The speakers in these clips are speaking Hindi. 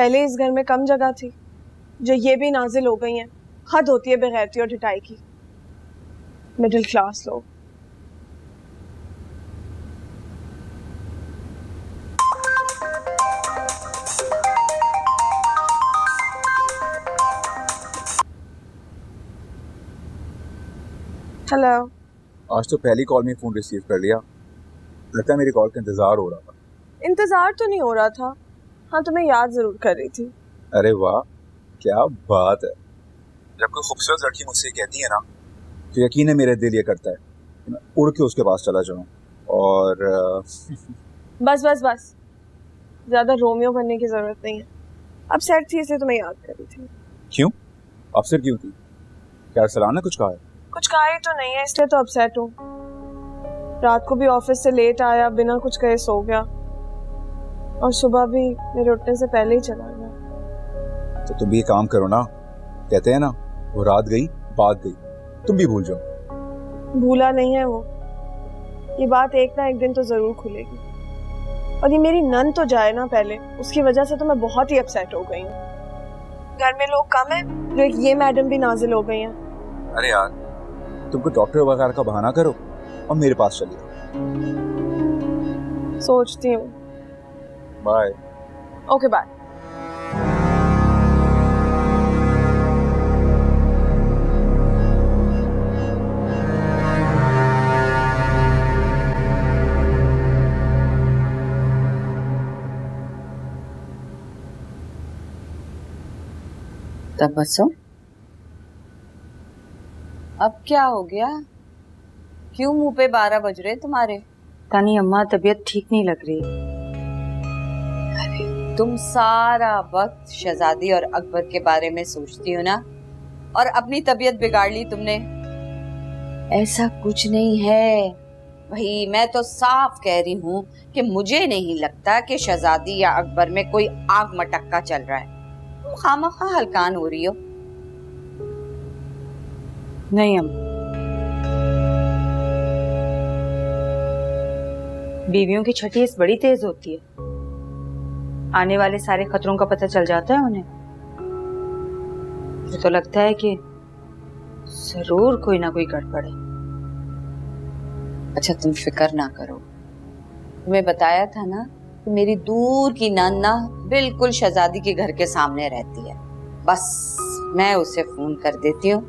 पहले इस घर में कम जगह थी, जो ये भी नाजिल हो गई हैं। हद होती है बेगैरती और ढिठाई की। मिडिल क्लास लोग। हेलो। आज तो पहली कॉल में फोन रिसीव कर लिया। लगता है मेरी कॉल का इंतजार हो रहा था। इंतजार तो नहीं हो रहा था, हाँ तुम्हें याद जरूर कर रही थी। अरे वाह, क्या बात है। जब कोई खूबसूरत लड़की मुझसे कहती है ना, तो यकीन है मेरे दिल ये करता है कि मैं उड़ के उसके पास चला जाऊं और बस बस बस, ज्यादा रोमियो बनने की जरूरत नहीं है। अब सेट थी इसलिए तुम्हें याद कर रही थी। क्यों? अपसेट क्यों थी? क्या अरसलान ने कुछ कहा है? कुछ कहा ही तो नहीं है, इसलिए तो अपसेट हूँ। रात को भी ऑफिस से लेट आया, बिना कुछ कहे सो गया, और सुबह भी मेरे उठने से पहले ही चला गया। तो तुम भी काम करो ना, कहते हैं ना, वो रात गई बात गई, तुम भी भूल जाओ। भूला नहीं है वो, ये बात एक ना एक दिन तो जरूर खुलेगी। और ये मेरी नन तो जाए ना पहले, उसकी वजह से तो मैं बहुत ही अपसेट हो गई हूँ। घर में लोग कम है, जो एक ये मैडम भी नाजिल हो गई हैं। अरे यार, तुमको डॉक्टर वगैरह का बहाना करो और मेरे पास चली जाओ। सोचती हूँ। बाय। Okay bye. तबस्सुम, अब क्या हो गया? क्यों मुंह पे 12 बज रहे तुम्हारे? तानी अम्मा, तबीयत ठीक नहीं लग रही। अरे तुम सारा वक्त शहजादी और अकबर के बारे में सोचती हो ना, और अपनी तबीयत बिगाड़ ली तुमने। ऐसा कुछ नहीं है भाई, मैं तो साफ कह रही हूँ कि मुझे नहीं लगता कि शहजादी या अकबर में कोई आग मटक्का चल रहा है। तुम खामखा हलकान हो रही हो। नहीं अम्मा, बीवियों की छठीस बड़ी तेज होती है, आने वाले सारे खतरों का पता चल जाता है उन्हें। मुझे तो लगता है कि जरूर कोई ना कोई गड़बड़ है। अच्छा तुम फिक्र ना करो, तुम्हें बताया था ना कि मेरी दूर की नाना बिल्कुल शहजादी के घर के सामने रहती है। बस मैं उसे फोन कर देती हूँ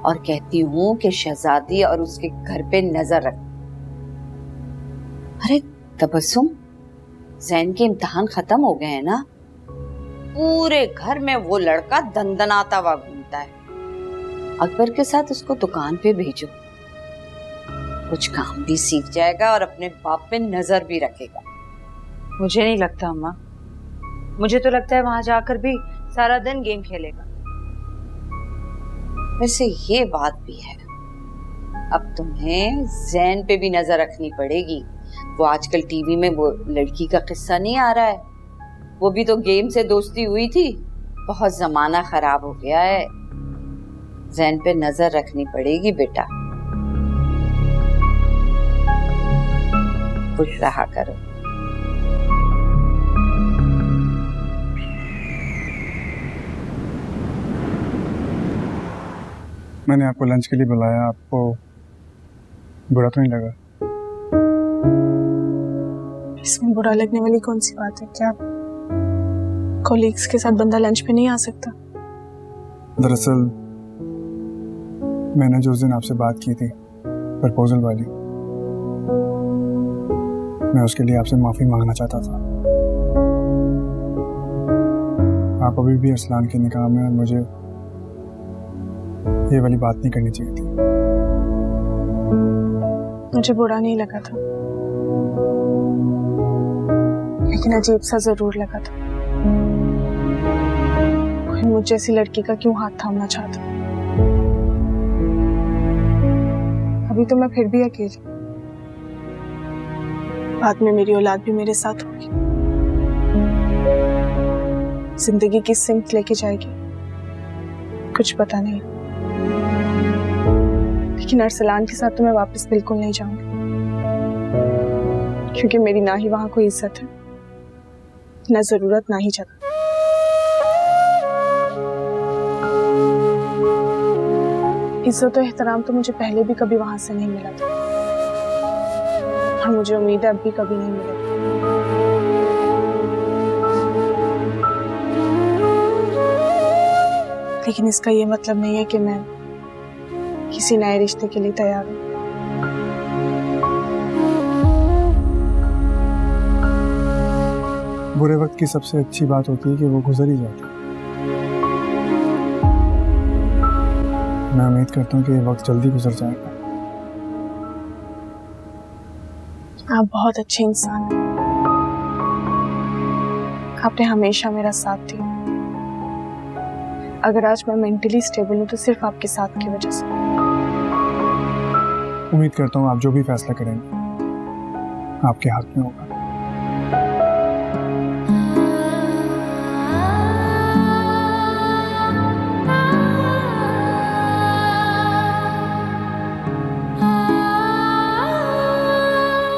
और कहती हूँ कि शहजादी और उसके घर पे नजर रख। अरे तबस्सुम, ज़ैन के इम्तिहान खत्म हो गए हैं ना, पूरे घर में वो लड़का दंदनाता हुआ घूमता है। अकबर के साथ उसको दुकान पे भेजो, कुछ काम भी सीख जाएगा और अपने बाप पे नजर भी रखेगा। मुझे नहीं लगता अम्मा, मुझे तो लगता है वहां जाकर भी सारा दिन गेम खेलेगा। वैसे ये बात भी है, अब तुम्हें ज़ैन पे भी नजर रखनी पड़ेगी। वो आजकल टीवी में वो लड़की का किस्सा नहीं आ रहा है, वो भी तो गेम से दोस्ती हुई थी। बहुत जमाना खराब हो गया है, ज़ैन पे नजर रखनी पड़ेगी बेटा। खुश रहा करो। मैंने आपको लंच के लिए बुलाया, आपको बुरा तो नहीं लगा? इसमें बुरा लगने वाली कौन सी बात है? क्या कोलीग्स के साथ बंदा लंच पे नहीं आ सकता? दरअसल मैंने जो उस दिन आपसे बात की थी प्रपोजल वाली, मैं उसके लिए आपसे माफी मांगना चाहता था। आप अभी भी अरसलान के निकाह में, और मुझे ये वाली बात नहीं करनी चाहिए थी। मुझे बुरा नहीं लगा था, लेकिन अजीब सा जरूर लगा था। कोई मुझ जैसी लड़की का क्यों हाथ थामना चाहता? अभी तो मैं फिर भी अकेली, बाद में मेरी औलाद भी मेरे साथ होगी। जिंदगी किस सिमत लेके जाएगी कुछ पता नहीं, लेकिन अरसलान के साथ तो मैं वापस बिल्कुल नहीं जाऊंगी, क्योंकि मेरी ना ही वहां कोई इज्जत है, ना जरूरत, ना ही जगह। इज्जत और एहतराम तो मुझे पहले भी कभी वहां से नहीं मिला था, और मुझे उम्मीद है अब भी कभी नहीं मिलेगा। लेकिन इसका ये मतलब नहीं है कि मैं किसी नए रिश्ते के लिए तैयार हूँ। बुरे वक्त की सबसे अच्छी बात होती है कि वो गुजर ही जाता है। मैं उम्मीद करता हूँ कि ये वक्त जल्दी गुजर जाएगा। आप बहुत अच्छे इंसान हैं। आपने हमेशा मेरा साथ दिया। अगर आज मैं मेंटली स्टेबल हूँ तो सिर्फ आपके साथ की वजह से। उम्मीद करता हूँ आप जो भी फैसला करेंगे आपके हाथ में होगा।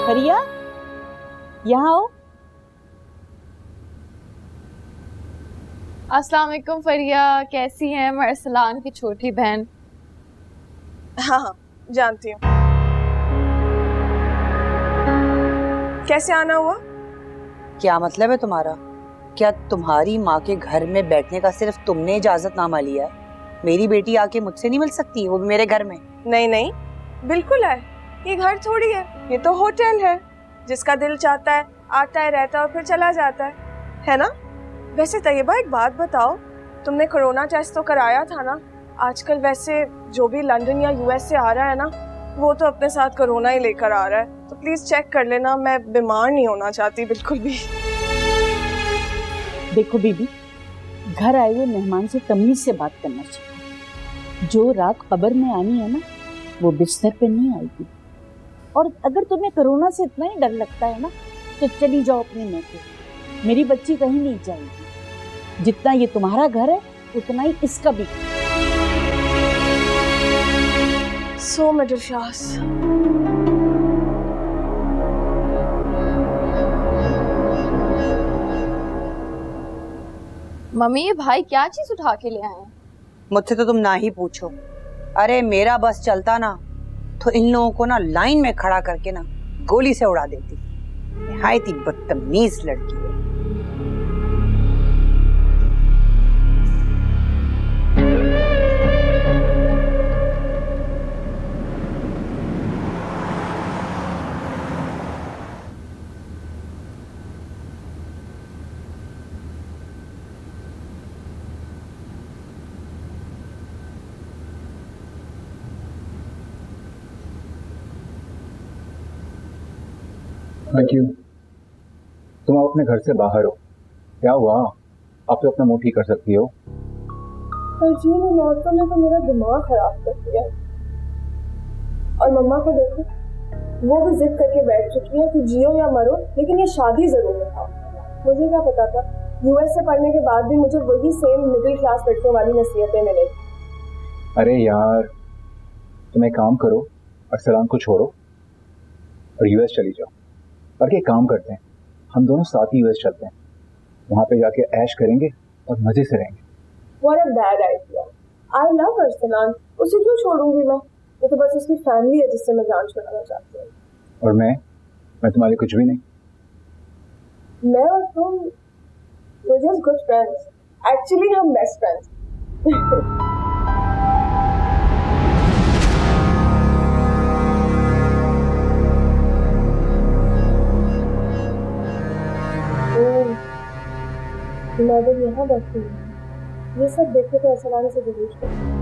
फरिया, यहाँ आओ। अस्सलाम वालेकुम फरिया, कैसी हैं? मैं अरसलान की छोटी बहन। हाँ हाँ जानती हूँ। कैसे आना हुआ? क्या मतलब है तुम्हारा? क्या तुम्हारी माँ के घर में बैठने का सिर्फ तुमने इजाजतनामा लिया है? मेरी बेटी आके मुझसे नहीं मिल सकती, वो भी मेरे घर में? नहीं नहीं, बिल्कुल है। ये घर थोड़ी है, ये तो होटल है। जिसका दिल चाहता है आता है, रहता है और फिर चला जाता है ना? वैसे तैयबा एक बात बताओ, तुमने कोरोना टेस्ट तो कराया था ना? आजकल वैसे जो भी लंदन या यूएस से आ रहा है ना, वो तो अपने साथ कोरोना ही लेकर आ रहा है। तो प्लीज चेक कर लेना, मैं बीमार नहीं होना चाहती बिल्कुल भी। देखो बीबी, घर आए हुए मेहमान से तमीज से बात करना चाहिए। जो रात कब्र में आनी है ना, वो बिस्तर पे नहीं आएगी। और अगर तुम्हें कोरोना से इतना ही डर लगता है ना, तो चली जाओ अपने मैके। मेरी बच्ची कहीं नहीं जाएगी। जितना ये तुम्हारा घर है उतना ही इसका भी। सो मिडिल क्लास। मम्मी, ये भाई क्या चीज उठा के ले आए हैं? मुझसे तो तुम ना ही पूछो। अरे मेरा बस चलता ना तो इन लोगों को ना लाइन में खड़ा करके ना गोली से उड़ा देती। निहायत ही बदतमीज लड़की है। Thank you. तुम अब अपने घर से बाहर हो। क्या हुआ? आप तो अपना मुंह ठीक कर सकती हो। जी इन औरतों ने तो मेरा दिमाग खराब कर दिया। और मम्मा को देखो, वो भी जिद करके बैठ चुकी है कि जियो या मरो, लेकिन ये शादी जरूर है। मुझे क्या पता था यूएस से पढ़ने के बाद भी मुझे वही सेम मिडिल क्लास लड़कियों वाली नसीहतें मिलेगी। अरे यार, तुम एक काम करो, अरसलान को छोड़ो और यूएस चली जाओ। और एक काम करते हैं, हम दोनों साथ ही यूएस चलते हैं। वहां पे जाके ऐश करेंगे और मजे से रहेंगे। What a bad idea. I love Arsalan, उसे क्यों छोड़ूंगी मैं? वो तो बस उसकी फैमिली है जिससे मैं जान छुड़ाना चाहती हूँ। और मैं तुम्हारे कुछ भी नहीं। मैं और तुम we're just good friends. Actually हम best friends. मैं अगर यहाँ बैठी हूँ, ये सब देखे तो अरसलान से जरूर करूँ।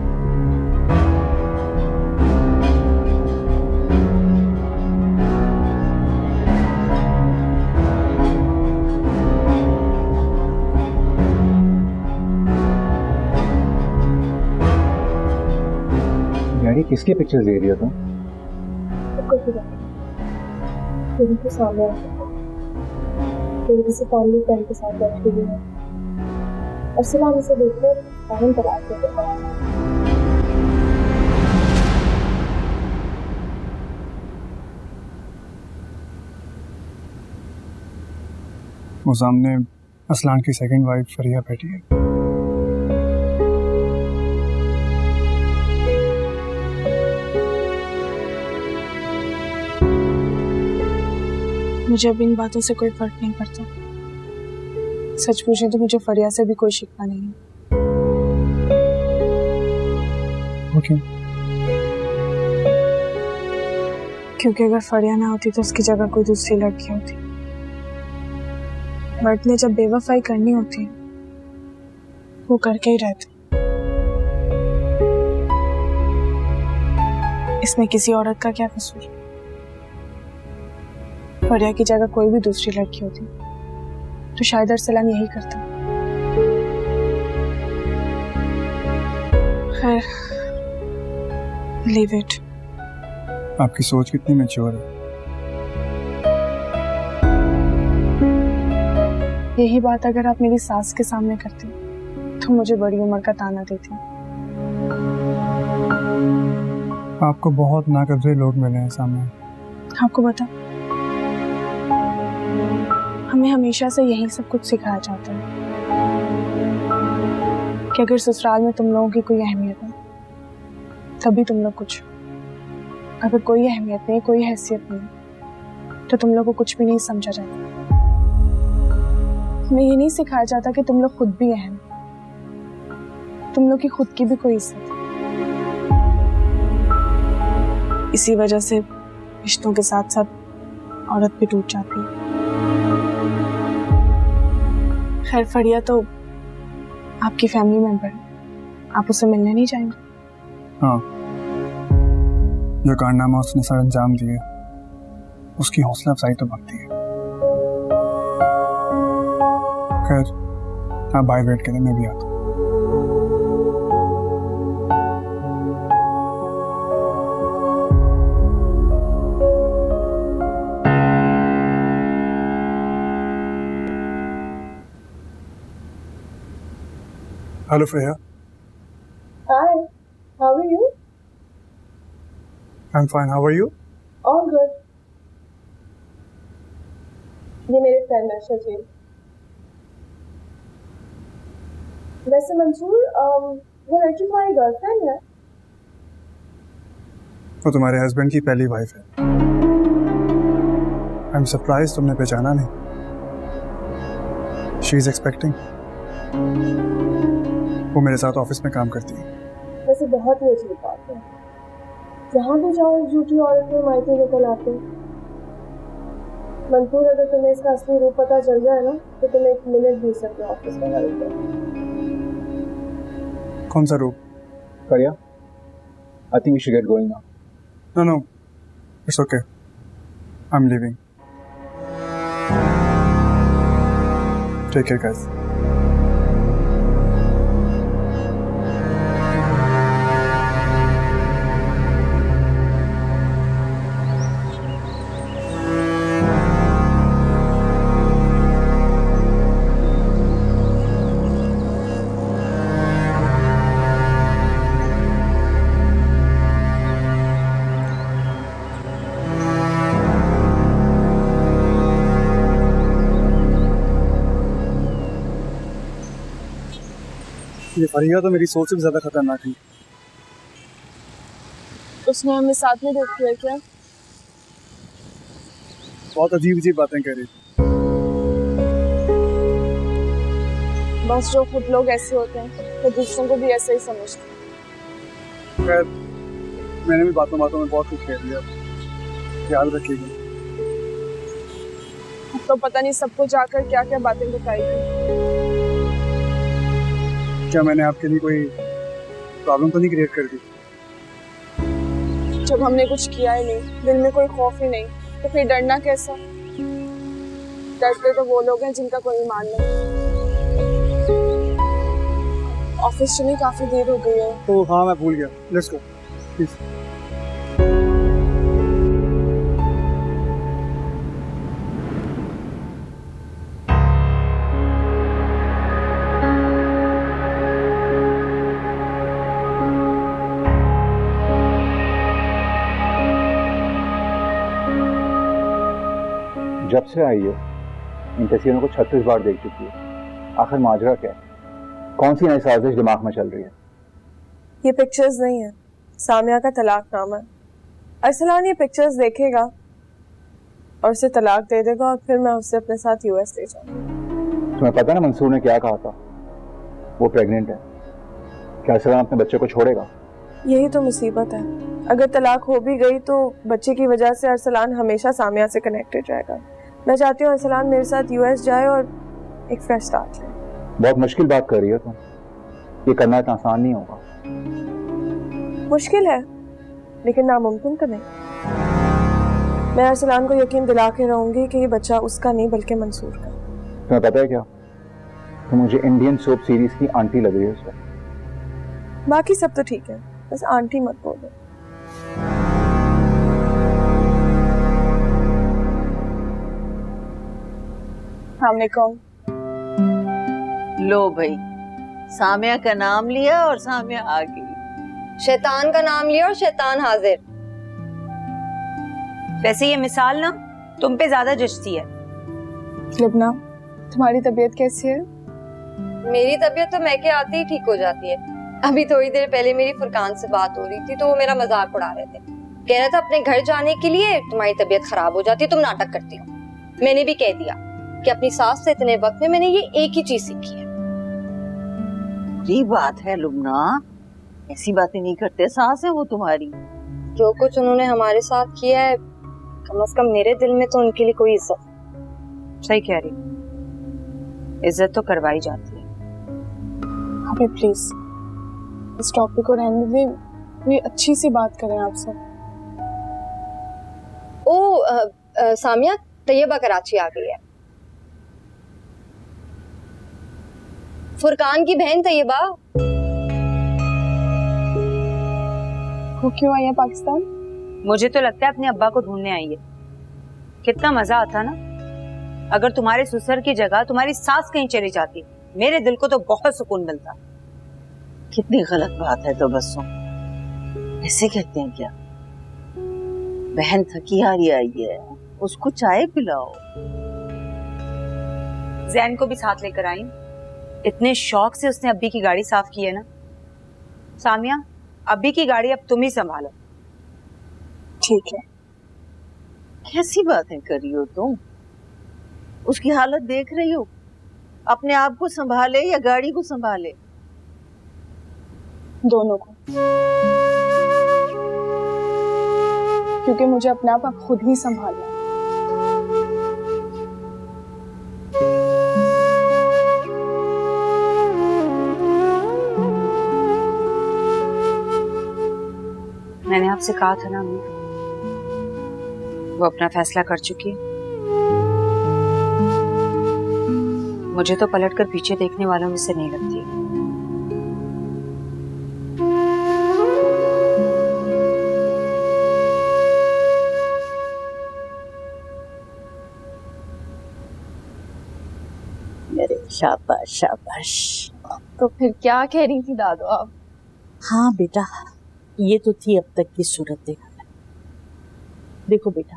डैडी, किसकी पिक्चर ले रही हो तुम? कुछ भी नहीं, के सामने मेरी किसी फैमिली फ्रेंड के साथ बैठी हुई है। अरसलान इसे देखकर फौरन तलाक दे देता है। वो सामने अरसलान की सेकंड वाइफ फरिया बैठी है। मुझे अब इन बातों से कोई फर्क नहीं पड़ता। सच पूछे तो मुझे फरिया से भी कोई शिकवा नहीं है। ओके। क्योंकि अगर फरिया ना होती तो उसकी जगह कोई दूसरी लड़की होती। बट ने जब बेवफाई करनी होती है वो करके ही रहते। इसमें किसी औरत का क्या कसूर? फरिया की जगह कोई भी दूसरी लड़की होती तो शायद अरसलान यही करता। खैर, लीव इट। आपकी सोच कितनी मैच्योर है। यही बात अगर आप मेरी सास के सामने करते तो मुझे बड़ी उम्र का ताना देती। आपको बहुत नाकदरे लोग मिले हैं सामने। आपको बता, हमें हमेशा से यही सब कुछ सिखाया जाता है कि अगर ससुराल में तुम लोगों की कोई अहमियत है तभी तुम लोग कुछ, अगर कोई अहमियत नहीं, कोई हैसियत नहीं तो तुम लोग को कुछ भी नहीं समझा जाता। हमें ये नहीं सिखाया जाता कि तुम लोग खुद भी अहम, तुम लोग की खुद की भी कोई इज्जत है। इसी वजह से रिश्तों के साथ साथ औरत भी टूट जाती है। खैर, फरिया तो आपकी फैमिली मेंबर है, आप उससे मिलने नहीं जाएंगे? हाँ, जो कारनामा उसने सर अंजाम दिए उसकी हौसला अफजाई तो बनती है। खैर, आप बाहर वेट करें, मैं भी आता हूँ। Hello Freya. Hi, how are you? I'm fine. How are you? All good. ये मेरे फ्रेंड है शजील। वैसे मंसूर, वो लड़की तुम्हारी गर्लफ्रेंड है? वो तुम्हारे हस्बैंड की पहली वाइफ है। आई एम सरप्राइज तुमने पहचाना नहीं। She is expecting. वो मेरे साथ ऑफिस में काम करती है। वैसे बहुत ही अजीब बात है, जहाँ भी जाओ एक झूठी औरत को मायके निकल आते। मंसूर, अगर तुम्हें इसका असली रूप पता चल जाए ना तो तुम एक मिनट भी सकते हो ऑफिस में गए। कौन सा रूप? फरिया, I think we should get going now. No, it's okay. I'm leaving. Take care, guys. ये फरिया तो मेरी सोच से भी ज्यादा खतरनाक है। उसने हमें साथ में देख लिया क्या? बहुत अजीब अजीब बातें कह रही थी। बस जो खुद लोग ऐसे होते हैं तो दूसरों को भी ऐसे ही समझते हैं। खैर, मैंने भी बातों बातों में बहुत कुछ कह दिया, याद रखिएगा। अब तो पता नहीं सबको जाकर क्या क्या बातें बताएगी। क्या मैंने आपके लिए कोई प्रॉब्लम तो नहीं क्रिएट कर दी? जब हमने कुछ किया ही नहीं, दिल में कोई खौफ ही नहीं, तो फिर डरना कैसा? डरते तो वो लोग हैं जिनका कोई ईमान नहीं। ऑफिस चली काफी देर हो गई है। तो हाँ, मैं भूल गया। Let's go please. जब से आई है इन तस्वीरों को 36 बार देख चुकी है। आखिर माजरा क्या है? कौन सी नई साजिश दिमाग में चल रही है? ये पिक्चर्स नहीं है, सामिया का तलाकनामा है। अरसलान ये पिक्चर्स देखेगा और उसे तलाक दे देगा और फिर मैं उससे अपने साथ यूएस ले जाऊंगी। तुम्हें पता है ना मंसूर ने क्या कहा था? वो प्रेग्नेंट है। क्या अरसलान अपने बच्चे को छोड़ेगा? यही तो मुसीबत है। अगर तलाक हो भी गई तो बच्चे की वजह से अरसलान हमेशा सामिया से कनेक्टेड रहेगा। मैं चाहती हूँ अरसलान मेरे साथ यूएस जाए और एक फ्रेश स्टार्ट ले। बहुत मुश्किल बात कर रही हो तुम। ये करना इतना आसान नहीं होगा। मुश्किल है लेकिन नामुमकिन तो नहीं। मैं अरसलान को यकीन दिला के रहूंगी कि ये बच्चा उसका नहीं बल्कि मंसूर का। तुम्हें पता है क्या, तो मुझे इंडियन सोप सीरीज की आंटी लग रही है उस वक्त। बाकी सब तो ठीक है, बस आंटी मत बोलो। हमने कौन? लो भाई, सामिया का नाम लिया और सामिया आ गई। शैतान का नाम लिया और शैतान हाजिर। वैसे ये मिसाल ना तुम पे ज्यादा जचती है। लुबना, तुम्हारी तबीयत कैसी है? मेरी तबीयत तो मैं के आते ही ठीक हो जाती है। अभी थोड़ी देर पहले मेरी फुरकान से बात हो रही थी तो वो मेरा मजाक उड़ा रहे थे। कह रहा था अपने घर जाने के लिए तुम्हारी तबीयत खराब हो जाती है, तुम नाटक करती हो। मैंने भी कह दिया कि अपनी सास से इतने वक्त में मैंने ये एक ही चीज सीखी है। ये बात है लुबना, ऐसी बातें नहीं करते सास है वो तुम्हारी। जो कुछ उन्होंने हमारे साथ किया है, कम से कम मेरे दिल में तो उनके लिए कोई इज्जत। सही कह रही, इज्जत तो करवाई जाती है। अबे प्लीज इस टॉपिक को रहने दे, कोई अच्छी सी बात करें आपसे। सामिया, तैयबा कराची आ गई है। फुरकान की बहन तैयबा। वो क्यों आई है पाकिस्तान? मुझे तो लगता है अपने अब्बा को ढूंढने आई है। कितना मजा आता ना अगर तुम्हारे ससुर की जगह तुम्हारी सास कहीं चली जाती, मेरे दिल को तो बहुत सुकून मिलता। कितनी गलत बात है तो बस ऐसे कहते हैं क्या? बहन थकी हारी आई है, उसको चाय पिलाओ। जैन को भी साथ लेकर आई। इतने शौक से उसने अब्बी की गाड़ी साफ की है ना। सामिया, अब्बी की गाड़ी अब तुम ही संभालो। ठीक है। कैसी बातें कर रही हो तुम? उसकी हालत देख रही हो? अपने आप को संभाले या गाड़ी को संभाले? दोनों को, क्योंकि मुझे अपने आप खुद ही संभालना है। मैंने आपसे कहा था ना अम्मी, वो अपना फैसला कर चुकी है। मुझे तो पलटकर पीछे देखने वालों में से नहीं लगती है। मेरे शाबाश शाबाश। तो फिर क्या कह रही थी दादू आप? हाँ बेटा, ये तो थी अब तक की सूरत हाल। देखो बेटा,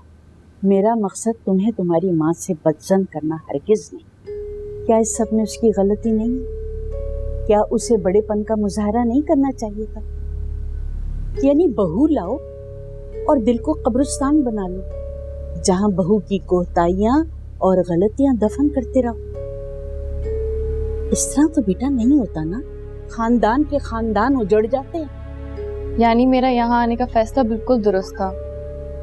मेरा मकसद तुम्हें तुम्हारी माँ से बदजन करना हरगिज नहीं। क्या इस सब में उसकी गलती नहीं है? क्या उसे बड़ेपन का मुजाहरा नहीं करना चाहिए था? यानी बहू लाओ और दिल को कब्रिस्तान बना लो, जहां बहू की कोताहियां और गलतियां दफन करते रहो। इस तरह तो बेटा नहीं होता ना, खानदान के खानदान उजड़ जाते हैं। यानी मेरा यहाँ आने का फैसला बिल्कुल दुरुस्त था।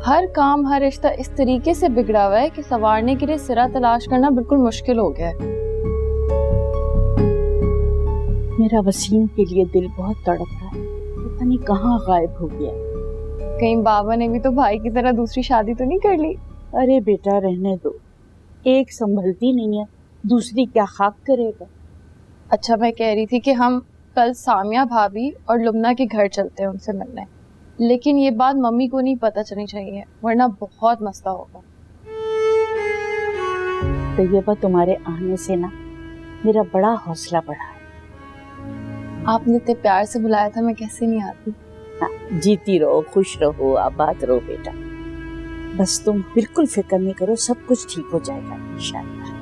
हर काम, हर रिश्ता इस तरीके से बिगड़ा हुआ है कि संवारने के लिए सिरा तलाश करना बिल्कुल मुश्किल हो गया है। मेरा वसीम के लिए दिल बहुत तड़प रहा है, पता नहीं कहाँ गायब हो गया। कहीं बाबा ने भी तो भाई की तरह दूसरी शादी तो नहीं कर ली? अरे बेटा रहने दो, एक संभलती नहीं है, दूसरी क्या खाक करेगा। अच्छा, मैं कह रही थी कि हम कल सामिया भाभी और लुबना के घर चलते हैं उनसे मिलने, लेकिन ये बात मम्मी को नहीं पता चलनी चाहिए वरना बहुत मसला होगा। तो ये बात तुम्हारे आने से ना मेरा बड़ा हौसला बढ़ा है। आपने इतने प्यार से बुलाया था, मैं कैसे नहीं आती। हाँ, जीती रहो, खुश रहो, आबाद रहो बेटा। बस तुम बिल्कुल फिक्र नहीं करो, सब कुछ ठीक हो जाएगा इंशाअल्लाह।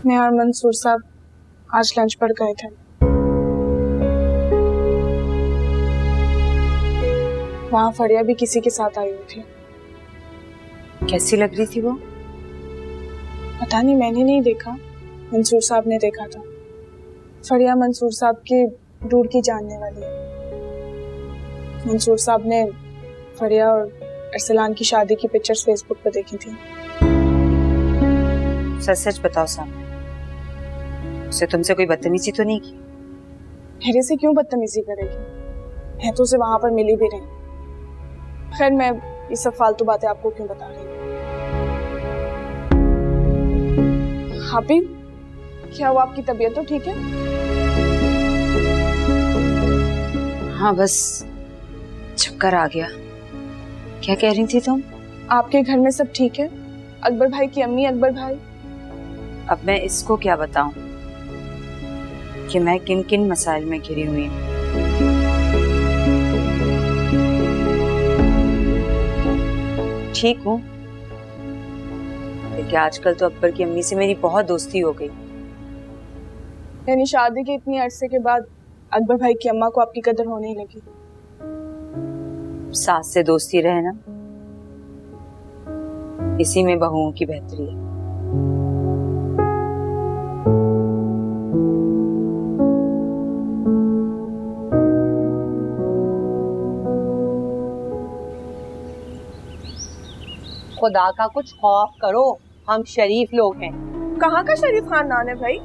मैं और मंसूर साहब आज लंच पर गए थे। वहाँ फरिया भी किसी के साथ आई हुई थी। कैसी लग रही थी वो? पता नहीं, मैंने नहीं देखा, मंसूर साहब ने देखा था। फरिया मंसूर साहब की दूर की जानने वाली है। मंसूर साहब ने फरिया और अरसलान की शादी की पिक्चर्स फेसबुक पर देखी थी। सच सच बताओ साहब, उसे तुमसे कोई बदतमीजी तो नहीं की? मेरे से क्यों बदतमीजी करेगी? मैं तो उसे वहां पर मिली भी नहीं। खैर, मैं ये सब फालतू बातें आपको क्यों बता रही हूँ। हाबी, क्या हुआ? आपकी तबीयत तो ठीक है? हाँ, बस चक्कर आ गया। क्या कह रही थी तुम? आपके घर में सब ठीक है? अकबर भाई की अम्मी, अकबर भाई? अब मैं इसको क्या बताऊं कि मैं किन किन मसाइल में घिरी हुई हूँ। ठीक हूँ, लेकिन आजकल तो अकबर की अम्मी से मेरी बहुत दोस्ती हो गई। यानी शादी के इतनी अरसे के बाद अकबर भाई की अम्मा को आपकी कदर होने ही लगी? सास से दोस्ती रहे ना, इसी में बहुओं की बेहतरी है। खुदा का कुछ खौफ करो, हम शरीफ लोग हैं। कहाँ का शरीफ खानदान है भाई?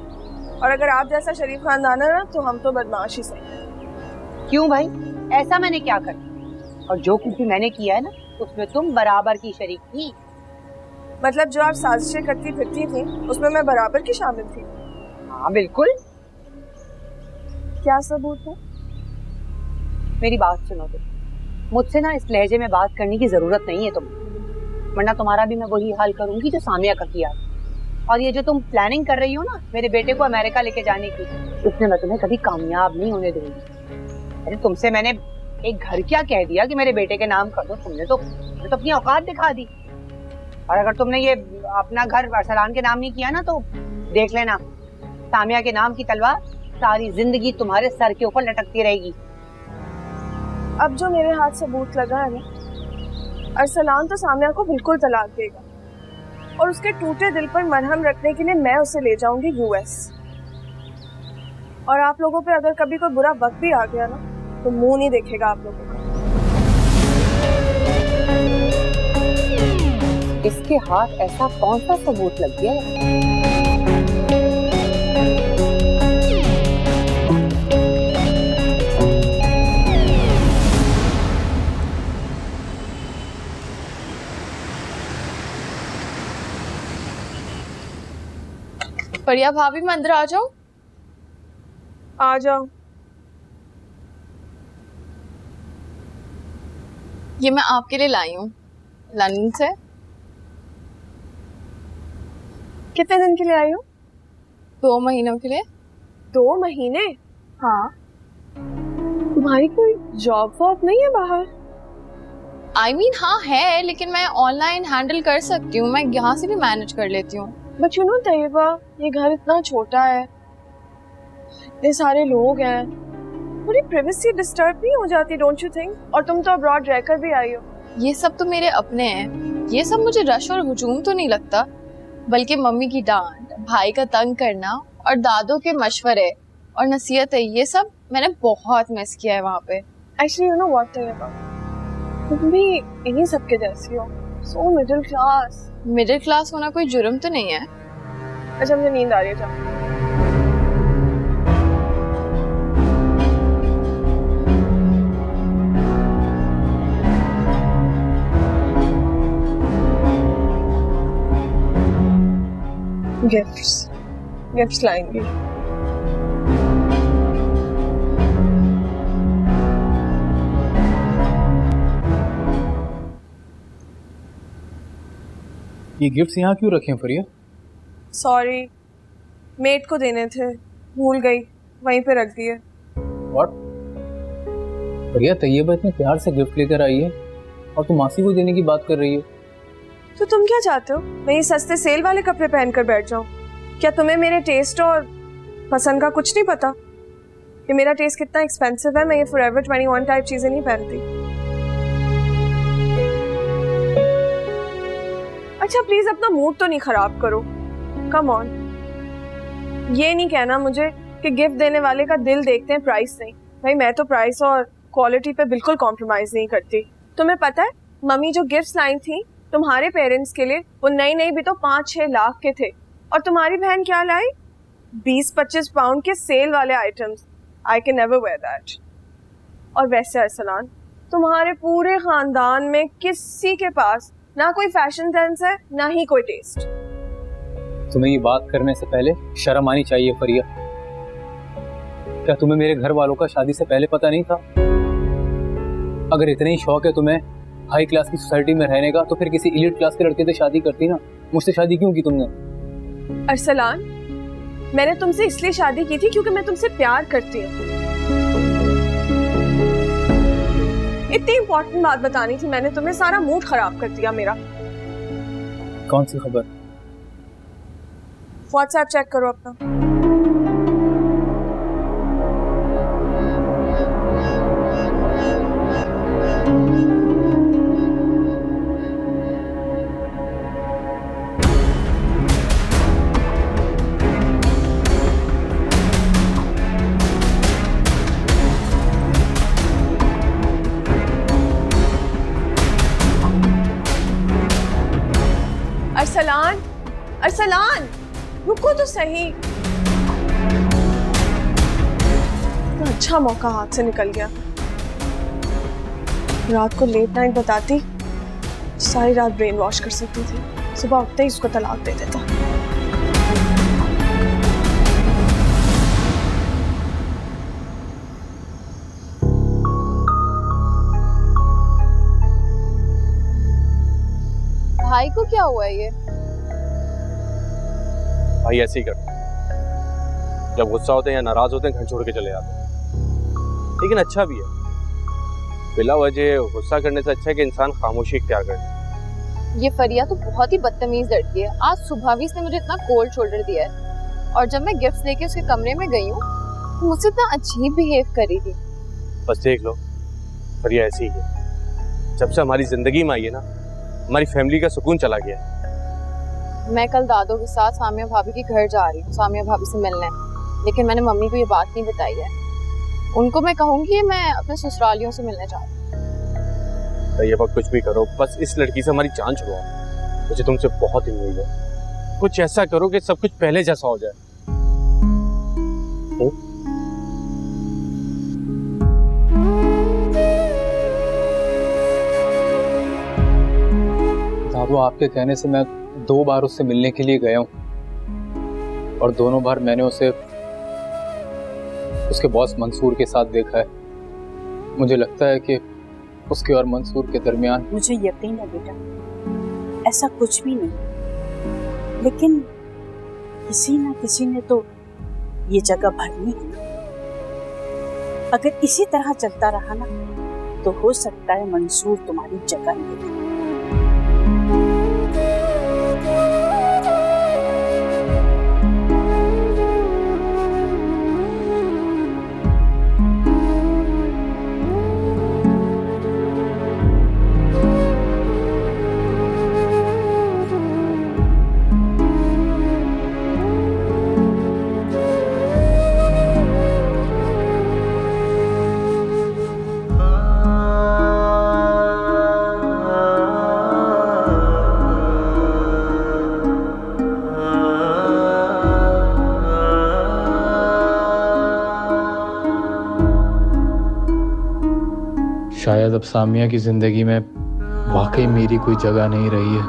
और अगर आप जैसा शरीफ खानदान है ना, तो हम तो बदमाश ही सही। क्यों भाई, ऐसा मैंने क्या कर? और जो कुछ भी मैंने किया है ना, उसमें तुम बराबर की शरीक थी। मतलब जो आप साजिशें करती फिरती थी, उसमें मैं बराबर की शामिल थी? हाँ बिल्कुल। क्या सबूत है? मेरी बात सुनो तुम, मुझसे ना इस लहजे में बात करने की जरूरत नहीं है तुम, वरना तुम्हारा भी मैं वही हाल करूंगी जो सामिया का किया। और ये जो तुम प्लानिंग कर रही हो ना मेरे बेटे को अमेरिका लेके जाने की, उसमें मैं तुम्हें कभी कामयाब नहीं होने दूंगी। अरे तुमसे मैंने एक घर क्या कह दिया कि मेरे बेटे के नाम कर दो, तुमने तो अपनी औकात दिखा दी। और अगर तुमने ये अपना घर अरसलान के नाम नहीं किया ना, तो देख लेना सामिया के नाम की तलवार सारी जिंदगी तुम्हारे सर के ऊपर लटकती रहेगी। अब जो मेरे हाथ सबूत लगा है ना, अरसलान तो सामिया को बिल्कुल तलाक देगा और उसके टूटे दिल पर मरहम रखने के लिए मैं उसे ले जाऊंगी यूएस। और आप लोगों पे अगर कभी कोई बुरा वक्त भी आ गया ना, तो मुंह नहीं देखेगा आप लोगों का। इसके हाथ ऐसा कौन सा सबूत लग गया है? फरिया भाभी, मैं अंदर आ जाऊं? आ जाओ। ये मैं आपके लिए लाई हूँ लंदन से। कितने दिन के लिए आई हो? 2 महीनों के लिए। 2 महीने? हाँ। तुम्हारी कोई जॉब वॉब नहीं है बाहर? हाँ है, लेकिन मैं ऑनलाइन हैंडल कर सकती हूँ, मैं यहाँ से भी मैनेज कर लेती हूँ। बट यू नो तैयबा, ये घर इतना छोटा है, इतने सारे लोग हैं, पूरी प्राइवेसी डिस्टर्ब नहीं हो जाती, डोंट यू थिंक? और तुम तो अब्रॉड रहकर भी आई हो। ये सब तो मेरे अपने हैं, ये सब मुझे रश और हुजूम तो नहीं लगता, बल्कि मम्मी की डांट, भाई का तंग करना और दादों के मशवरे और नसीहत है, ये सब मैंने बहुत मिस किया है वहाँ पे। Actually you know what Tayyaba, तुम भी इन्हीं सबके जैसी हो, so middle class. Middle class होना कोई जुर्म तो नहीं है। अच्छा, मुझे नींद आ रही है, जाओ। गिफ्ट्स लाएंगे। ये गिफ्ट्स यहाँ क्यों रखे हैं फरिया? सॉरी, मेट को देने थे, भूल गई, वहीं पे रख दिए। व्हाट? फरिया, तैयबा इतने प्यार से गिफ्ट लेकर आई है और तुम मासी को देने की बात कर रही हो। तो तुम क्या चाहते हो, मैं ये सस्ते सेल वाले कपड़े पहनकर बैठ जाऊं? क्या तुम्हें मेरे टेस्ट और पसंद का कुछ नहीं पता कि मेरा टेस्ट कितना एक्सपेंसिव है? मैं ये फॉरएवर 21 टाइप चीजें नहीं पहनती। अच्छा प्लीज अपना मूड तो नहीं खराब करो, कम ऑन। ये नहीं कहना मुझे कि गिफ्ट देने वाले का दिल देखते हैं, प्राइस नहीं। भाई मैं तो प्राइस और क्वालिटी पे बिल्कुल कॉम्प्रोमाइज नहीं करती। तुम्हें पता है मम्मी जो गिफ्ट्स लाई थी तुम्हारे पेरेंट्स के लिए, वो नई नई भी तो 5-6 लाख के थे, और तुम्हारी बहन क्या लाई? 20-25 पाउंड के सेल वाले items. I can never wear that. और वैसे अरसलान, तुम्हारे पूरे खानदान में किसी के पास ना कोई फैशन सेंस है ना ही कोई टेस्ट। तुम्हें ये बात करने से पहले शर्म आनी चाहिए फरिया। क्या तुम्हें मेरे घर वालों का शादी से पहले पता नहीं था? अगर इतना ही शौक है तुम्हें हाई क्लास की सोसाइटी में रहने का, तो फिर किसी एलीट क्लास के लड़के से शादी करती ना। मुझसे शादी क्यों की तुमने? अरसलान, मैंने तुमसे इसलिए शादी की थी क्योंकि मैं तुमसे प्यार करती हूँ। इतनी इंपॉर्टेंट बात बतानी थी मैंने तुम्हें, सारा मूड खराब कर दिया मेरा। कौन सी खबर? व्हाट्सएप चेक करो अपना। अरसलान, अरसलान, रुको तो सही। तो अच्छा मौका हाथ से निकल गया। रात को लेट नाइट बताती, सारी रात ब्रेन वॉश कर सकती थी, सुबह उठते ही उसको तलाक दे देता। भाई को क्या हुआ है? ये भाई ऐसे ही करते हैं, जब गुस्सा होते हैं या नाराज होते हैं घर छोड़ के चले जाते हैं। लेकिन अच्छा भी है, बिला वजह गुस्सा करने से अच्छा है कि इंसान खामोशी इख्तियार करे। ये फरिया तो बहुत ही बदतमीज लड़की है। आज सुबह भी इसने मुझे इतना कोल्ड शोल्डर दिया है, और जब मैं गिफ्ट लेके उसके कमरे में गई हूँ तो मुझसे इतना अजीब बिहेव करी थी। बस देख लो, फरिया ऐसी ही है। जब से हमारी जिंदगी में आई है ना, हमारी फैमिली का सुकून चला गया। मैं कल दादों के साथ सामिया भाभी के घर जा रही हूँ, सामिया भाभी से मिलने, लेकिन मैंने मम्मी को ये बात नहीं बताई है। उनको मैं कहूँगी मैं अपने ससुरालियों से मिलने जा रही हूँ। तो ये वक्त कुछ भी करो, बस इस लड़की से हमारी जान छुड़वाओ। मुझे तुमसे बहुत उम्मीद है, कुछ ऐसा करो कि सब कुछ पहले जैसा हो जाए। दादू, आपके कहने से मैं 2 बार उससे मिलने के लिए गया हूँ, और दोनों बार मैंने उसे उसके बॉस मंसूर के साथ देखा है। मुझे लगता है कि उसके और मंसूर के दरमियान। मुझे यकीन है बेटा, ऐसा कुछ भी नहीं, लेकिन किसी ना किसी ने तो ये जगह भरनी है ना। अगर इसी तरह चलता रहा ना, तो हो सकता है मंसूर तुम्हारी जगह ले ले। शायद अब सामिया की जिंदगी में वाकई मेरी कोई जगह नहीं रही है।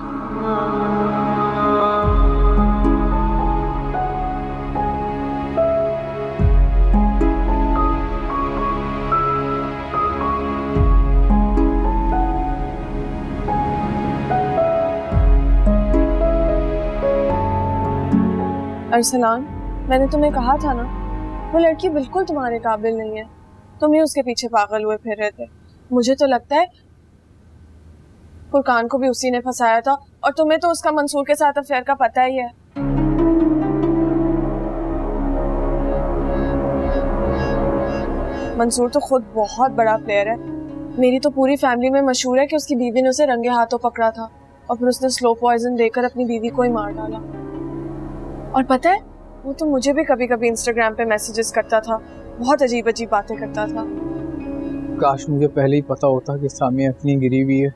अरसलान, मैंने तुम्हें कहा था ना, वो लड़की बिल्कुल तुम्हारे काबिल नहीं है। तुम ही उसके पीछे पागल हुए फिर रहे थे। मुझे तो लगता है फुरकान को भी उसी ने फंसाया था, और तुम्हें तो उसका मंसूर के साथ अफेयर का पता ही है। मंसूर तो खुद बहुत बड़ा प्लेयर है। मेरी तो पूरी फैमिली में मशहूर है कि उसकी बीवी ने उसे रंगे हाथों पकड़ा था। और फिर उसने स्लो पॉइजन देकर अपनी बीवी को ही मार डाला। और पता है, वो तो मुझे भी कभी कभी इंस्टाग्राम पे मैसेजेस करता था, बहुत अजीब अजीब बातें करता था। काश मुझे पहले ही पता होता कि सामिया इतनी गिरी हुई है,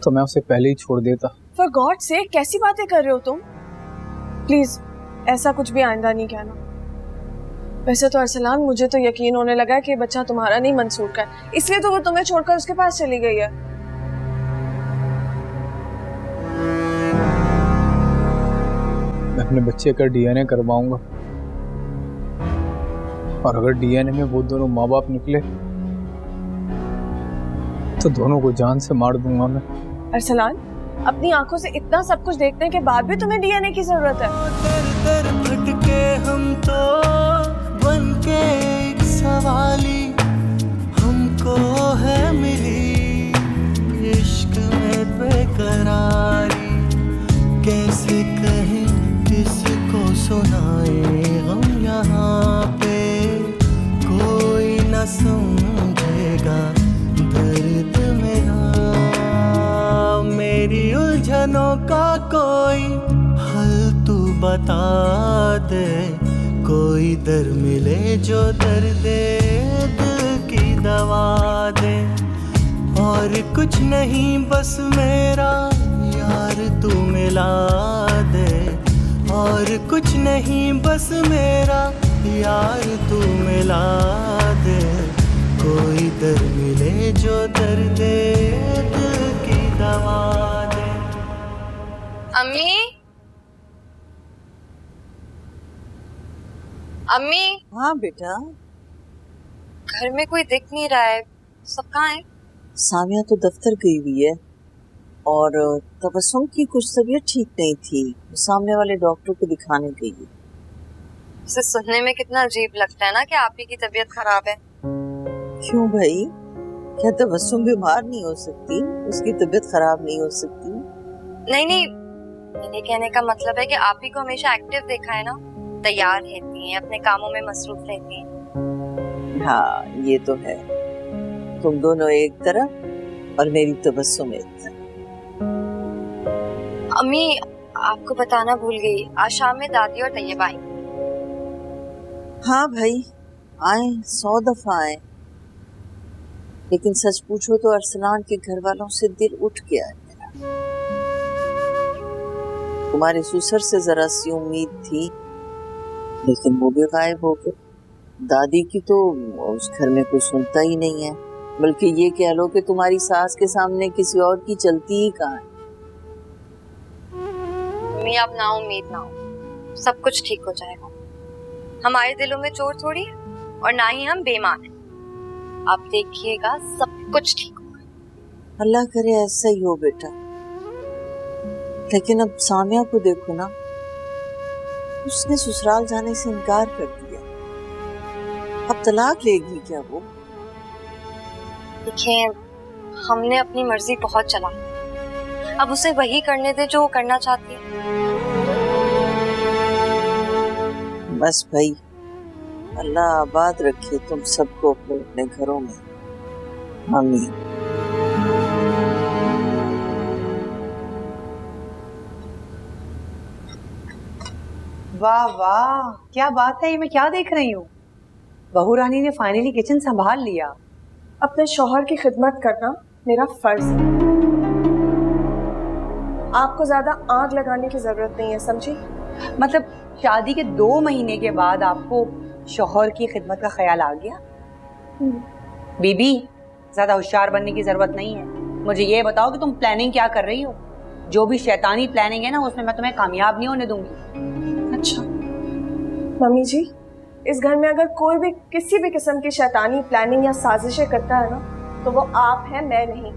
तो मैं उसे पहले ही छोड़ देता। फॉर गॉड से कैसी बातें कर रहे हो तुम? प्लीज ऐसा कुछ भी आइंदा नहीं कहना। वैसे तो अरसलान, मुझे तो यकीन होने लगा है कि बच्चा तुम्हारा नहीं मंसूर का है, इसलिए तो वो तुम्हें छोड़कर उसके पास चली गई है। मैं अपने बच्चे का डीएनए करवाऊंगा, और अगर डीएनए में वो दोनों माँ बाप निकले तो दोनों को जान से मार दूंगा मैं। अरसलान, अपनी आंखों से इतना सब कुछ देखने के बाद भी तुम्हें डीएनए की जरूरत है? दर दर भटके हम तो बनके एक सवाली, हमको है मिली इश्क में बेकरारी। कैसे कहें किसको सुनाए हम यहाँ पे, कोई न समझेगा दर्द मेरा। मेरी उलझनों का कोई हल तू बता दे, कोई दर मिले जो दर्द दिल की दवा दे। और कुछ नहीं बस मेरा यार तू मिला दे, और कुछ नहीं बस मेरा यार तू मिला दे। कोई दर मिले जो दर्द दिल की दवा दे। अम्मी, अम्मी। हाँ बेटा। घर में कोई दिख नहीं रहा है, सब कहाँ है? सामिया तो दफ्तर गई हुई है, और तबस्सुम की कुछ तबीयत ठीक नहीं थी, सामने वाले डॉक्टर को दिखाने गई है। इसे सुनने में कितना अजीब लगता है ना कि आप ही की तबीयत खराब है। क्यों भाई, क्या तबस्सुम बीमार नहीं हो सकती? उसकी तबीयत खराब नहीं हो सकती? नहीं नहीं, मेरे कहने का मतलब है कि आप ही को हमेशा एक्टिव देखा है ना, तैयार रहती हैं, अपने कामों में मसरूफ रहती हैं। हाँ ये तो है, तुम दोनों एक तरफ और मेरी तबस्सुम एक तरफ। अम्मी, आपको बताना भूल गई, आज शाम में दादी और तैयबा आई। हाँ भाई आए, 100 दफा आए, लेकिन सच पूछो तो अरसलान के घर वालों से दिल उठ गया है मेरा। तुम्हारे ससुर से जरा सी उम्मीद थी, लेकिन वो भी गायब हो गए। दादी की तो उस घर में कोई सुनता ही नहीं है, बल्कि ये कह लो कि तुम्हारी सास के सामने किसी और की चलती ही कहाँ है। अम्मी आप ना उम्मीद ना हो, सब कुछ ठीक हो जाएगा। हमारे दिलों में चोट थोड़ी है, और ना ही हम बेईमान हैं। आप देखिएगा सब कुछ ठीक होगा। अल्लाह करे ऐसा ही हो बेटा। लेकिन अब सामिया को देखो ना, उसने ससुराल जाने से इनकार कर दिया। अब तलाक लेगी क्या वो? देखिए, हमने अपनी मर्जी बहुत चला, अब उसे वही करने दे जो वो करना चाहती है। बस भाई, अल्लाह आबाद रखे तुम सबको अपने घरों में, आमीन। वाह वाह, क्या बात है, ये मैं क्या देख रही हूँ? बहू रानी ने फाइनली किचन संभाल लिया। अपने शौहर की खिदमत करना मेरा फर्ज है, आपको ज्यादा आग लगाने की जरूरत नहीं है, समझी? मतलब शादी के 2 महीने के बाद आपको शौहर की खिदमत का ख्याल आ गया? बीबी, ज्यादा होशियार बनने की जरूरत नहीं है। मुझे ये बताओ कि तुम प्लानिंग क्या कर रही हो? जो भी शैतानी प्लानिंग है ना, उसमें मैं तुम्हें कामयाब नहीं होने दूंगी। अच्छा मम्मी जी, इस घर में अगर कोई भी किसी भी किस्म की शैतानी प्लानिंग या साजिशें करता है ना, तो वो आप हैं, मैं नहीं।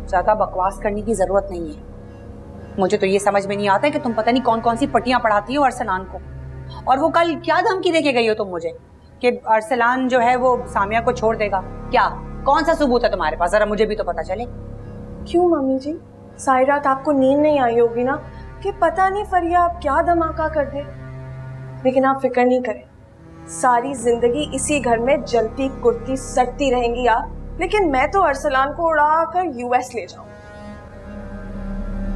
ज्यादा बकवास करने की जरूरत नहीं है। मुझे तो ये समझ में नहीं आता है कि तुम पता नहीं कौन कौन सी पट्टियां पढ़ाती हो अरसलान को। और वो कल क्या धमकी देके गई हो तुम मुझे कि अरसलान जो है वो सामिया को छोड़ देगा? क्या कौन सा सबूत है तुम्हारे पास? जरा मुझे भी तो पता चले। क्यों मम्मी जी, सारी रात आपको नींद नहीं आई होगी ना कि पता नहीं फरिया आप क्या धमाका कर दे। लेकिन आप फिक्र नहीं करें, सारी जिंदगी इसी घर में जलती कुर्ती सड़ती रहेंगी आप, लेकिन मैं तो अरसलान को उड़ा कर यूएस ले जाऊं।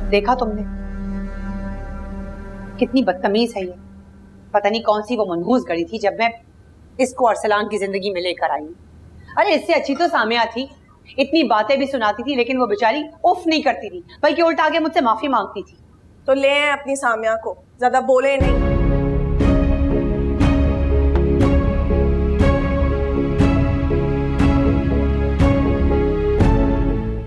देखा तुमने कितनी बदतमीज है ये। पता नहीं कौन सी वो मनहूस गड़ी थी जब मैं इसको अरसलान की जिंदगी में लेकर आई। अरे इससे अच्छी तो सामिया थी, इतनी बातें भी सुनाती थी लेकिन वो बेचारी उफ नहीं करती थी, बल्कि उल्टा आगे मुझसे माफी मांगती थी। तो ले आए अपनी सामिया को, ज्यादा बोले नहीं।